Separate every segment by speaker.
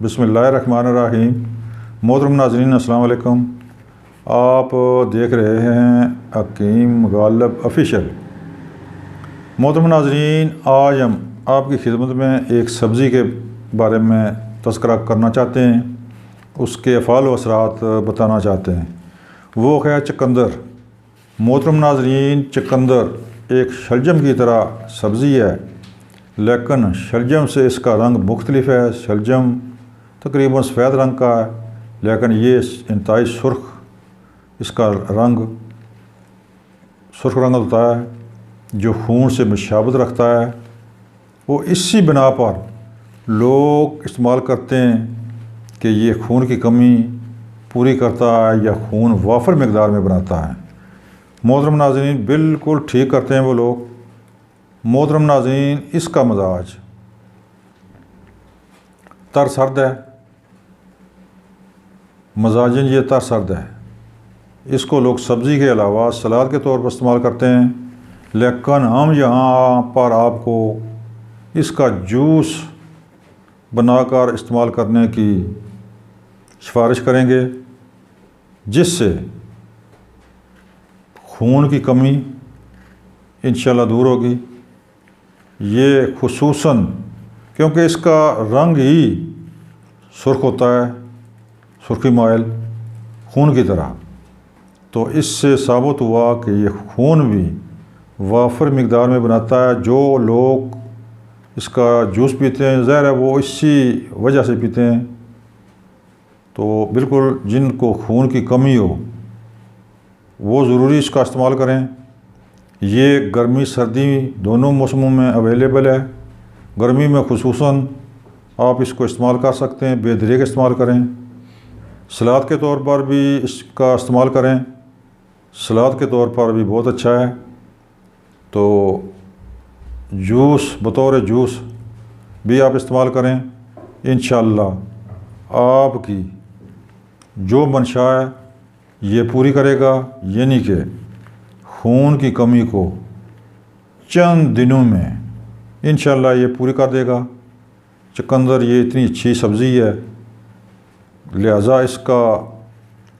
Speaker 1: बिस्मिल्लाहिर्रहमानिर्रहीम। मोहतरम नाज़रीन अस्सलाम वालेकुम। आप देख रहे हैं हकीम गालिब ऑफिशियल। मोहतरम नाज़रीन, आज हम आपकी खिदमत में एक सब्ज़ी के बारे में तज़किरा करना चाहते हैं, उसके अफ़ाल व असरात बताना चाहते हैं। वो है चुकंदर। मोहतरम नाज़रीन, चुकंदर एक शलजम की तरह सब्ज़ी है, लेकिन शलजम से इसका रंग मुख्तलिफ है। शलजम तकरीबन सफ़ेद रंग का है, लेकिन ये इंतहाई सुर्ख, इसका रंग सुर्ख रंग होता है जो खून से मुशाबत रखता है। वो इसी बिना पर लोग इस्तेमाल करते हैं कि ये खून की कमी पूरी करता है या खून वाफर मकदार में बनाता है। मोहतरम नाज़रीन, बिल्कुल ठीक करते हैं वो लोग। मोहतरम नाज़रीन, इसका मजाज तर सर्द है, मजाजन ये तर सर्द है। इसको लोग सब्ज़ी के अलावा सलाद के तौर पर इस्तेमाल करते हैं, लेकिन हम यहाँ पर आपको इसका जूस बनाकर इस्तेमाल करने की सिफारिश करेंगे, जिससे खून की कमी इंशाल्लाह दूर होगी। ये खुसूसन क्योंकि इसका रंग ही सुर्ख होता है, सुर्खी माइल खून की तरह, तो इससे साबित हुआ कि ये खून भी वाफर मकदार में बनाता है। जो लोग इसका जूस पीते हैं, ज़ाहिर है वो इसी वजह से पीते हैं। तो बिल्कुल जिनको खून की कमी हो वो ज़रूरी इसका इस्तेमाल करें। ये गर्मी सर्दी दोनों मौसमों में अवेलेबल है। गर्मी में खुसूसन आप इसको इस्तेमाल कर सकते हैं, बेदरीक इस्तेमाल करें। सलाद के तौर पर भी इसका इस्तेमाल करें, सलाद के तौर पर भी बहुत अच्छा है। तो जूस, बतौर जूस भी आप इस्तेमाल करें। इंशाअल्लाह आपकी जो मंशा है ये पूरी करेगा, यानी कि खून की कमी को चंद दिनों में इंशाअल्लाह ये पूरी कर देगा। चुकंदर ये इतनी अच्छी सब्ज़ी है, लिहाजा इसका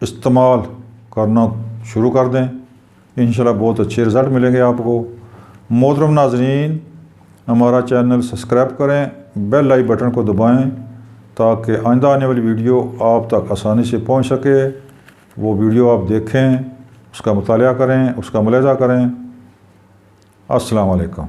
Speaker 1: इस्तेमाल करना शुरू कर दें। इंशाअल्लाह बहुत अच्छे रिज़ल्ट मिलेंगे आपको। मोहतरम नाज़रीन, हमारा चैनल सब्सक्राइब करें, बेल आई बटन को दबाएं ताकि आइंदा आने वाली वीडियो आप तक आसानी से पहुंच सके। वो वीडियो आप देखें, उसका मुतालिया करें, उसका मुलाहिज़ा करें। अस्सलाम वालेकुम।